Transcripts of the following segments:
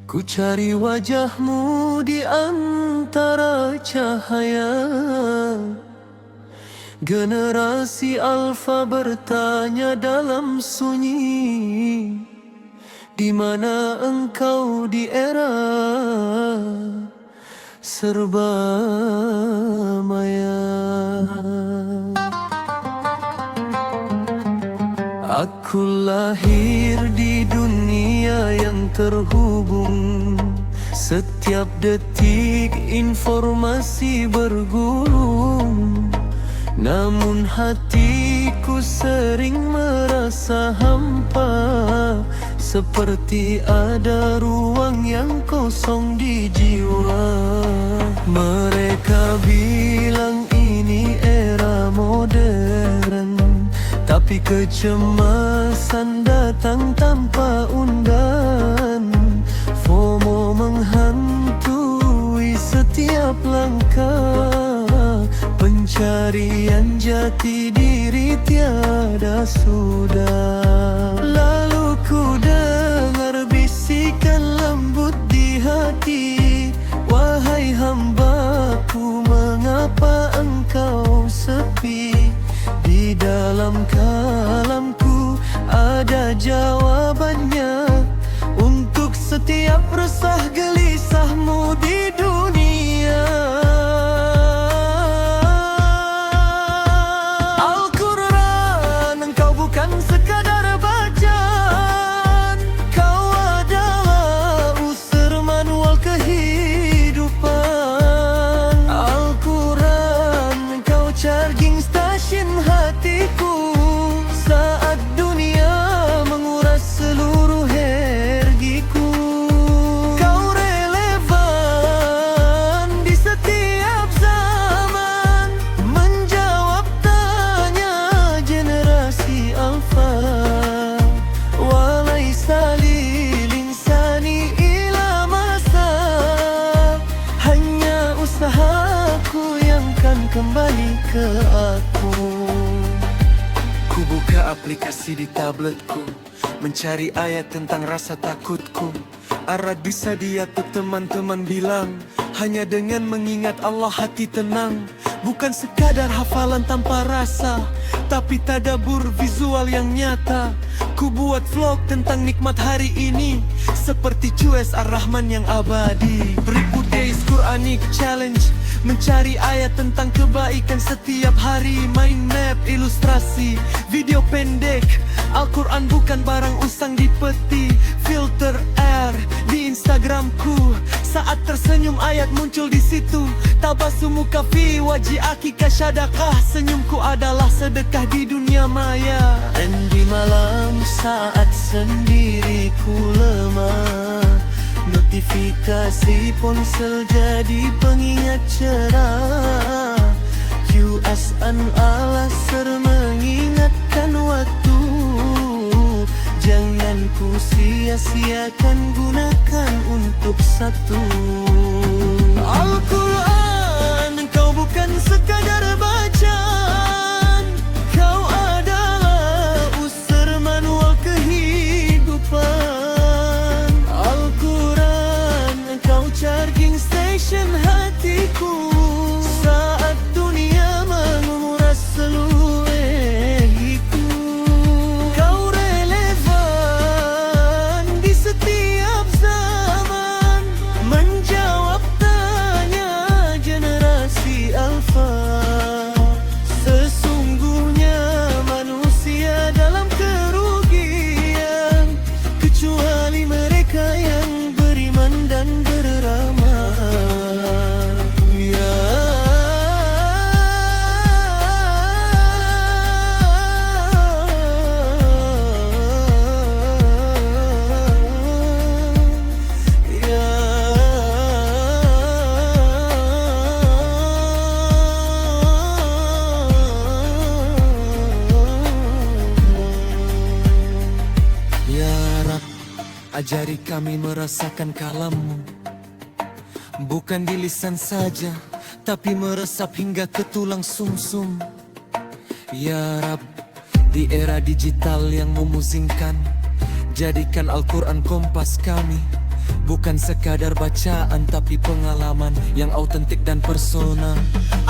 Ku cari wajahmu di antara cahaya. Generasi alfa bertanya dalam sunyi, di mana engkau di era serba maya? Aku lahir di dunia yang terhubung. Setiap detik informasi bergulung, namun hatiku sering merasa hampa, seperti ada ruang yang kosong di jiwa. Mereka bilang ini era modern, tapi kecemasan datang tanpa undan. FOMO menghantui setiap langkah, pencarian jati diri tiada sudah. Lalu ku dengar bisikan lembut di hati, wahai hambaku, mengapa engkau sepi? Di dalam kalamku ada jawabannya untuk setiap resah gelisahmu di dunia. Al-Quran engkau bukan sekadar bacaan, kau adalah user manual kehidupan. Al-Quran engkau charging stasiun hatiku saat dunia menguras seluruh energiku. Kau relevan di setiap zaman, menjawab tanya generasi alfa. Walaysa lil insani ila masa, hanya usahaku yang kan kembali ke aku. Ku buka aplikasi di tabletku, mencari ayat tentang rasa takutku. Arat bisa diatur, teman-teman bilang, hanya dengan mengingat Allah hati tenang. Bukan sekadar hafalan tanpa rasa, tapi tadabbur visual yang nyata. Ku buat vlog tentang nikmat hari ini, seperti Cues Ar-Rahman yang abadi. 1000 Days Quranic Challenge, mencari ayat tentang kebaikan setiap hari. Main map, ilustrasi, video pendek. Al-Quran bukan barang usang di peti. Filter air di Instagramku, saat tersenyum ayat muncul di situ. Tabasumu kafi waji akika syadakah, senyumku adalah sedekah di dunia maya. Dan di malam saat sendiri ku lemah, notifikasi ponsel jadi pengingat cerah. QSN alasar mengingatkan waktu, jangan ku sia-siakan, gunakan untuk satu. Al-Quran engkau bukan sekadar bacaan, kau adalah user manual kehidupan. Al-Quran engkau charging station hatiku saat dunia menguras seluruh energiku. Kau relevan di setiap zaman, menjawab tanya generasi alfa. Sesungguhnya manusia dalam kerugian, kecuali mereka yang beriman dan beramal. Ya Rab, ajari kami merasakan kalammu, bukan di lisan saja, tapi meresap hingga ke tulang sumsum. Ya Rab, di era digital yang memusingkan, Jadikan Al-Quran kompas kami, bukan sekadar bacaan tapi pengalaman yang autentik dan persona.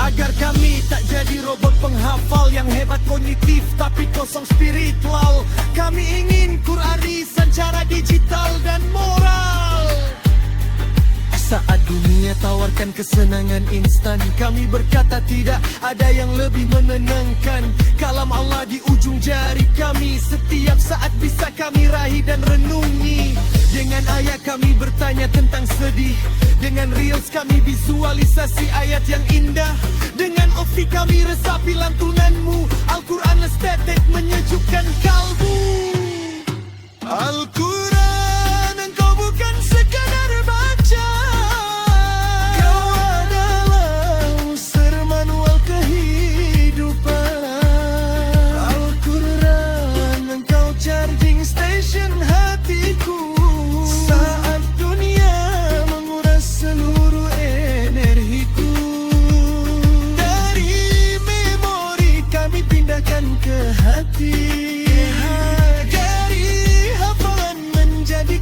Agar kami tak jadi robot penghafal yang hebat kognitif tapi kosong spiritual. Kami ingin Qurani secara digital dan moral. Saat dunia tawarkan kesenangan instan, kami berkata tidak ada yang lebih menenangkan. Kalam Allah di ujung jari kami, setiap saat bisa kami raih dan renungi. Dengan ayat kami bertanya tentang sedih, dengan reels kami visualisasi ayat yang indah. Dengan optik kami resapi lantunanmu, Al-Quran estetik menyejukkan kalbu. Al-Quran engkau bukan sekadar baca, kau adalah unsur manual kehidupan. Al-Quran engkau charging station hatiku, saat dunia menguras seluruh energiku. Dari memori kami pindahkan ke hati,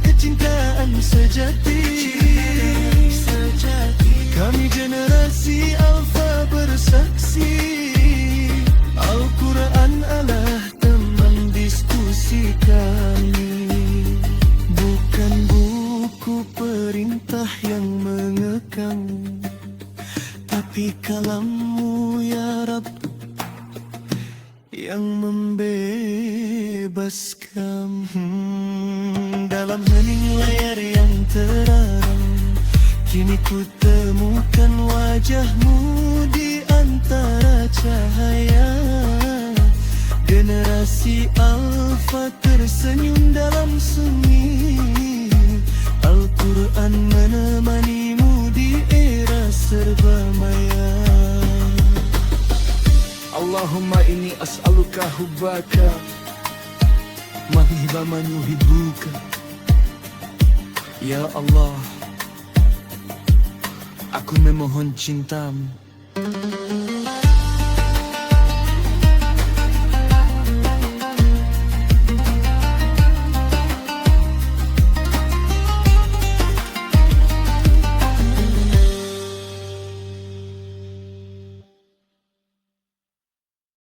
kecintaan sejati. Kami generasi Alfa bersaksi, Al-Quran adalah teman diskusi kami, bukan buku perintah yang mengekang, tapi kalammu ya Rab yang membebaskan. Dalam hening layar yang terang, kini ku temukan wajahmu di antara cahaya. Generasi Alfa tersenyum dalam sunyi, Al-Quran menemanimu di era serba maya. Allahumma inni as'aluka hubbaka mahibba man yuhibbuka. Ya Allah, aku memohon cintamu